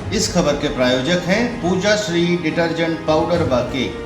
इस खबर के प्रायोजक हैं पूजा श्री डिटर्जेंट पाउडर व केक।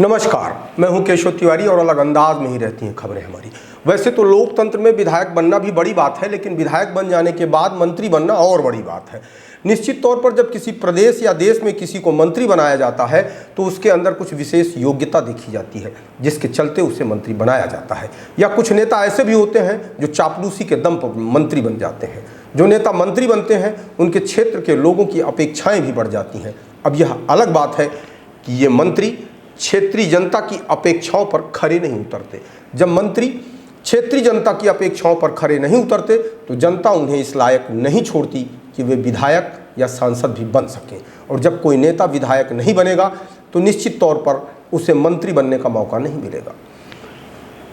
नमस्कार, मैं हूं केशव तिवारी और अलग अंदाज में ही रहती हैं खबरें हमारी। वैसे तो लोकतंत्र में विधायक बनना भी बड़ी बात है, लेकिन विधायक बन जाने के बाद मंत्री बनना और बड़ी बात है। निश्चित तौर पर जब किसी प्रदेश या देश में किसी को मंत्री बनाया जाता है तो उसके अंदर कुछ विशेष योग्यता देखी जाती है, जिसके चलते उसे मंत्री बनाया जाता है। या कुछ नेता ऐसे भी होते हैं जो चापलूसी के दम पर मंत्री बन जाते हैं। जो नेता मंत्री बनते हैं उनके क्षेत्र के लोगों की अपेक्षाएं भी बढ़ जाती हैं। अब यह अलग बात है कि ये मंत्री क्षेत्रीय जनता की अपेक्षाओं पर खरे नहीं उतरते। जब मंत्री क्षेत्रीय जनता की अपेक्षाओं पर खरे नहीं उतरते तो जनता उन्हें इस लायक नहीं छोड़ती कि वे विधायक या सांसद भी बन सकें। और जब कोई नेता विधायक नहीं बनेगा तो निश्चित तौर पर उसे मंत्री बनने का मौका नहीं मिलेगा।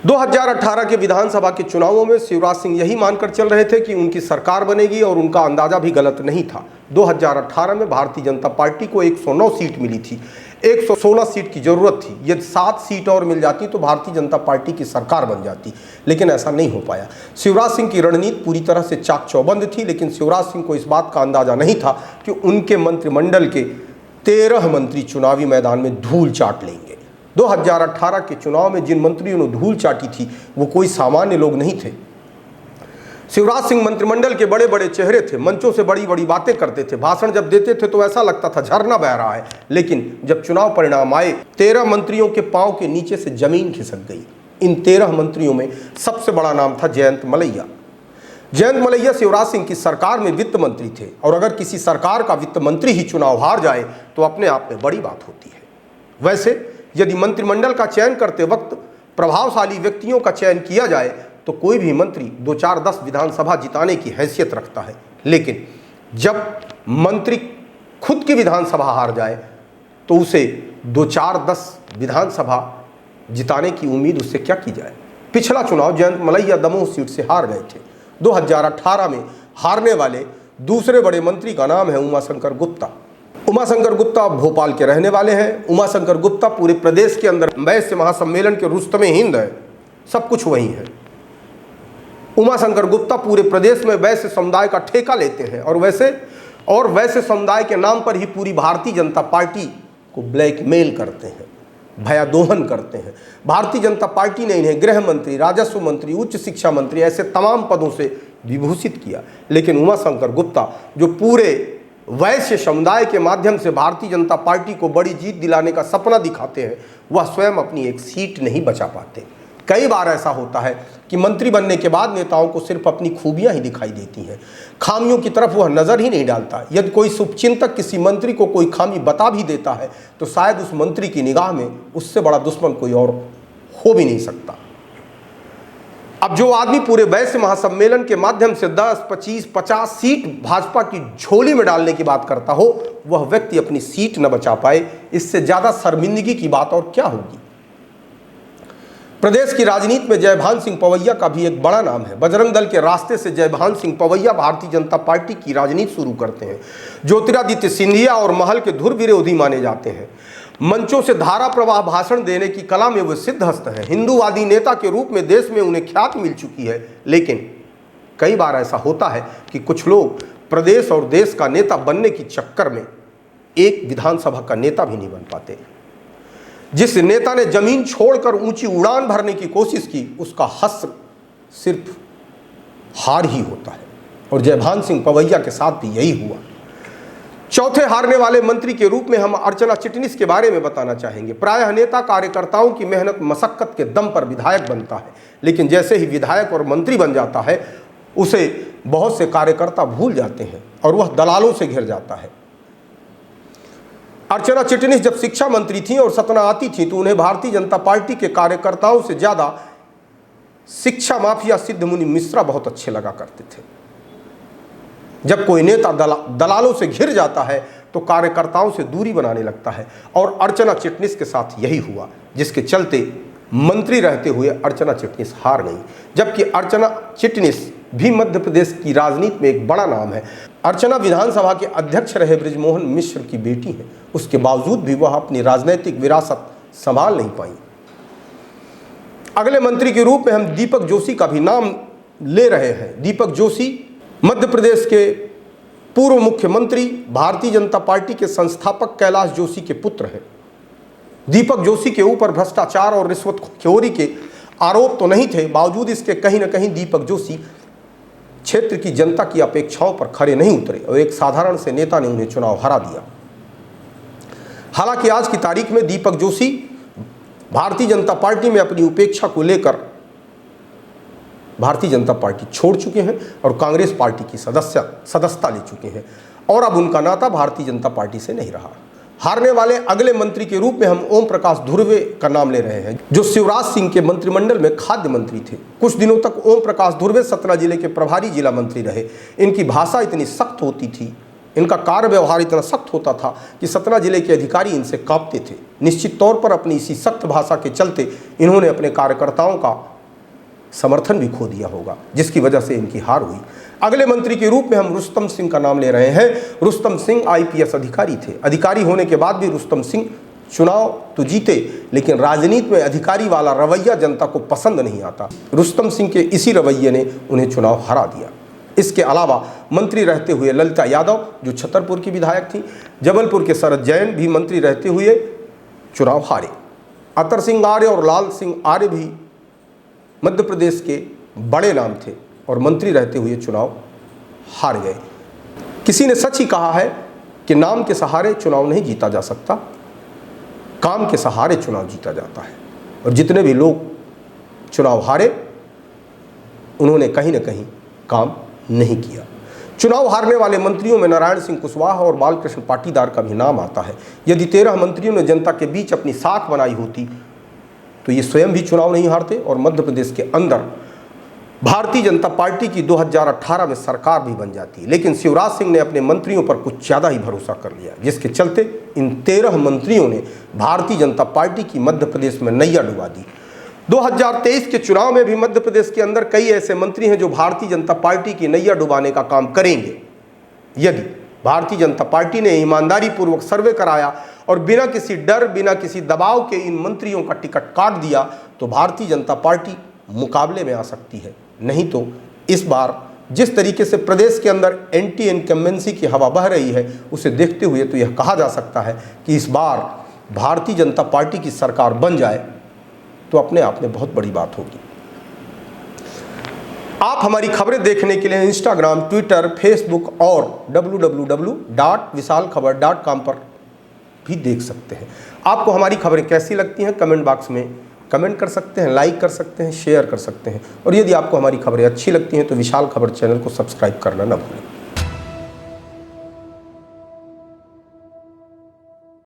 2018 के विधानसभा के चुनावों में शिवराज सिंह यही मानकर चल रहे थे कि उनकी सरकार बनेगी और उनका अंदाजा भी गलत नहीं था। 2018 में भारतीय जनता पार्टी को 109 सीट मिली थी। 116 सीट की जरूरत थी। यदि 7 सीट और मिल जाती तो भारतीय जनता पार्टी की सरकार बन जाती, लेकिन ऐसा नहीं हो पाया। शिवराज सिंह की रणनीति पूरी तरह से चाक चौबंद थी, लेकिन शिवराज सिंह को इस बात का अंदाजा नहीं था कि उनके मंत्रिमंडल के 13 मंत्री चुनावी मैदान में धूल चाट लेंगे। 2018 के चुनाव में जिन मंत्रियों ने धूल चाटी थी वो कोई सामान्य लोग नहीं थे। शिवराज सिंह मंत्रिमंडल के बड़े बड़े चेहरे थे, मंचों से बड़ी बड़ी बातें करते थे, भाषण जब देते थे तो ऐसा लगता था झरना बह रहा है। लेकिन जब चुनाव परिणाम आए 13 मंत्रियों के पांव के नीचे से जमीन खिसक गई। इन 13 मंत्रियों में सबसे बड़ा नाम था जयंत मलैया। जयंत मलैया शिवराज सिंह की सरकार में वित्त मंत्री थे, और अगर किसी सरकार का वित्त मंत्री ही चुनाव हार जाए तो अपने आप में बड़ी बात होती है। वैसे यदि मंत्रिमंडल का चयन करते वक्त प्रभावशाली व्यक्तियों का चयन किया जाए तो कोई भी मंत्री 2-4-10 विधानसभा जिताने की हैसियत रखता है। लेकिन जब मंत्री खुद की विधानसभा हार जाए तो उसे 2-4-10 विधानसभा जिताने की उम्मीद उससे क्या की जाए। पिछला चुनाव जयंत मलैया दमोह सीट से हार गए थे। 2018 में हारने वाले दूसरे बड़े मंत्री का नाम है उमाशंकर गुप्ता। उमाशंकर गुप्ता भोपाल के रहने वाले हैं। उमाशंकर गुप्ता पूरे प्रदेश के अंदर वैश्य महासम्मेलन के रुस्तमे हिंद है, सब कुछ वही है। उमाशंकर गुप्ता पूरे प्रदेश में वैश्य समुदाय का ठेका लेते हैं और वैश्य समुदाय के नाम पर ही पूरी भारतीय जनता पार्टी को ब्लैकमेल करते हैं, भयादोहन करते हैं। भारतीय जनता पार्टी ने इन्हें गृह मंत्री, राजस्व मंत्री, उच्च शिक्षा मंत्री ऐसे तमाम पदों से विभूषित किया। लेकिन उमाशंकर गुप्ता जो पूरे वैश्य समुदाय के माध्यम से भारतीय जनता पार्टी को बड़ी जीत दिलाने का सपना दिखाते हैं, वह स्वयं अपनी एक सीट नहीं बचा पाते। कई बार ऐसा होता है कि मंत्री बनने के बाद नेताओं को सिर्फ अपनी खूबियां ही दिखाई देती हैं, खामियों की तरफ वह नजर ही नहीं डालता। यदि कोई शुभचिंतक किसी मंत्री को कोई खामी बता भी देता है तो शायद उस मंत्री की निगाह में उससे बड़ा दुश्मन कोई और हो भी नहीं सकता। अब जो आदमी पूरे वैश्य महासम्मेलन के माध्यम से 10, 25, 50 सीट भाजपा की झोली में डालने की बात करता हो, वह व्यक्ति अपनी सीट न बचा पाए, इससे ज्यादा शर्मिंदगी की बात और क्या होगी। प्रदेश की राजनीति में जयभान सिंह पवैया का भी एक बड़ा नाम है। बजरंग दल के रास्ते से जयभान सिंह पवैया भारतीय जनता पार्टी की राजनीति शुरू करते हैं। ज्योतिरादित्य सिंधिया और महल के धुर विरोधी माने जाते हैं। मंचों से धारा प्रवाह भाषण देने की कला में वे सिद्धहस्त हैं। हिंदूवादी नेता के रूप में देश में उन्हें ख्याति मिल चुकी है। लेकिन कई बार ऐसा होता है कि कुछ लोग प्रदेश और देश का नेता बनने की चक्कर में एक विधानसभा का नेता भी नहीं बन पाते। जिस नेता ने जमीन छोड़कर ऊंची उड़ान भरने की कोशिश की उसका हश्र सिर्फ हार ही होता है, और जयभान सिंह पवैया के साथ भी यही हुआ। चौथे हारने वाले मंत्री के रूप में हम अर्चना चिटनिस के बारे में बताना चाहेंगे। प्रायः नेता कार्यकर्ताओं की मेहनत मशक्कत के दम पर विधायक बनता है, लेकिन जैसे ही विधायक और मंत्री बन जाता है उसे बहुत से कार्यकर्ता भूल जाते हैं और वह दलालों से घिर जाता है। अर्चना चिटनिस जब शिक्षा मंत्री थी और सतना आती थी तो उन्हें भारतीय जनता पार्टी के कार्यकर्ताओं से ज्यादा शिक्षा माफिया सिद्धमुनि मिश्रा बहुत अच्छे लगा करते थे। जब कोई नेता दलालों से घिर जाता है तो कार्यकर्ताओं से दूरी बनाने लगता है। और अर्चना चिटनिस के साथ यही हुआ, जिसके चलते मंत्री रहते हुए अर्चना चिटनिस हार गई। जबकि अर्चना चिटनिस भी मध्य प्रदेश की राजनीति में एक बड़ा नाम है। अर्चना विधानसभा के अध्यक्ष रहे बृजमोहन मिश्र की बेटी है। उसके बावजूद भी वह अपनी राजनीतिक विरासत संभाल नहीं पाई। अगले मंत्री के रूप में हम दीपक जोशी का भी नाम ले रहे हैं। दीपक जोशी मध्य प्रदेश के पूर्व मुख्यमंत्री, भारतीय जनता पार्टी के संस्थापक कैलाश जोशी के पुत्र हैं। दीपक जोशी के ऊपर भ्रष्टाचार और रिश्वतखोरी के आरोप तो नहीं थे, बावजूद इसके कहीं न कहीं दीपक जोशी क्षेत्र की जनता की अपेक्षाओं पर खरे नहीं उतरे और एक साधारण से नेता ने उन्हें चुनाव हरा दिया। हालांकि आज की तारीख में दीपक जोशी भारतीय जनता पार्टी में अपनी उपेक्षा को लेकर भारतीय जनता पार्टी छोड़ चुके हैं और कांग्रेस पार्टी की सदस्यता ले चुके हैं और अब उनका नाता भारतीय जनता पार्टी से नहीं रहा। हारने वाले अगले मंत्री के रूप में हम ओम प्रकाश धुर्वे का नाम ले रहे हैं, जो शिवराज सिंह के मंत्रिमंडल में खाद्य मंत्री थे। कुछ दिनों तक ओम प्रकाश धुर्वे सतना जिले के प्रभारी जिला मंत्री रहे। इनकी भाषा इतनी सख्त होती थी, इनका कार्य व्यवहार इतना सख्त होता था कि सतना जिले के अधिकारी इनसे कांपते थे। निश्चित तौर पर अपनी इसी सख्त भाषा के चलते इन्होंने अपने कार्यकर्ताओं का समर्थन भी खो दिया होगा, जिसकी वजह से इनकी हार हुई। अगले मंत्री के रूप में हम रुस्तम सिंह का नाम ले रहे हैं। रुस्तम सिंह आईपीएस अधिकारी थे। अधिकारी होने के बाद भी रुस्तम सिंह चुनाव तो जीते, लेकिन राजनीति में अधिकारी वाला रवैया जनता को पसंद नहीं आता। रुस्तम सिंह के इसी रवैये ने उन्हें चुनाव हरा दिया। इसके अलावा मंत्री रहते हुए ललिता यादव, जो छतरपुर की विधायक थी, जबलपुर के शरद जैन भी मंत्री रहते हुए चुनाव हारे। अतर सिंह आर्य और लाल सिंह आर्य भी मध्य प्रदेश के बड़े नाम थे और मंत्री रहते हुए चुनाव हार गए। किसी ने सच ही कहा है कि नाम के सहारे चुनाव नहीं जीता जा सकता, काम के सहारे चुनाव जीता जाता है। और जितने भी लोग चुनाव हारे, उन्होंने कहीं ना कहीं काम नहीं किया। चुनाव हारने वाले मंत्रियों में नारायण सिंह कुशवाहा और बालकृष्ण पाटीदार का भी नाम आता है। यदि 13 मंत्रियों ने जनता के बीच अपनी साख बनाई होती तो ये स्वयं भी चुनाव नहीं हारते और मध्य प्रदेश के अंदर भारतीय जनता पार्टी की 2018 में सरकार भी बन जाती। लेकिन शिवराज सिंह ने अपने मंत्रियों पर कुछ ज़्यादा ही भरोसा कर लिया, जिसके चलते इन 13 मंत्रियों ने भारतीय जनता पार्टी की मध्य प्रदेश में नैया डुबा दी। 2023 के चुनाव में भी मध्य प्रदेश के अंदर कई ऐसे मंत्री हैं जो भारतीय जनता पार्टी की नैया डुबाने का काम करेंगे। यदि भारतीय जनता पार्टी ने ईमानदारी पूर्वक सर्वे कराया और बिना किसी डर, बिना किसी दबाव के इन मंत्रियों का टिकट काट दिया, तो भारतीय जनता पार्टी मुकाबले में आ सकती है। नहीं तो इस बार जिस तरीके से प्रदेश के अंदर एंटी इनकम्बेंसी की हवा बह रही है, उसे देखते हुए तो यह कहा जा सकता है कि इस बार भारतीय जनता पार्टी की सरकार बन जाए तो अपने आप में बहुत बड़ी बात होगी। आप हमारी खबरें देखने के लिए इंस्टाग्राम, ट्विटर, फेसबुक और www.visalkhabar.com पर भी देख सकते हैं। आपको हमारी खबरें कैसी लगती हैं, कमेंट बॉक्स में कमेंट कर सकते हैं, लाइक कर सकते हैं, शेयर कर सकते हैं। और यदि आपको हमारी खबरें अच्छी लगती हैं तो विशाल खबर चैनल को सब्सक्राइब करना न भूलें।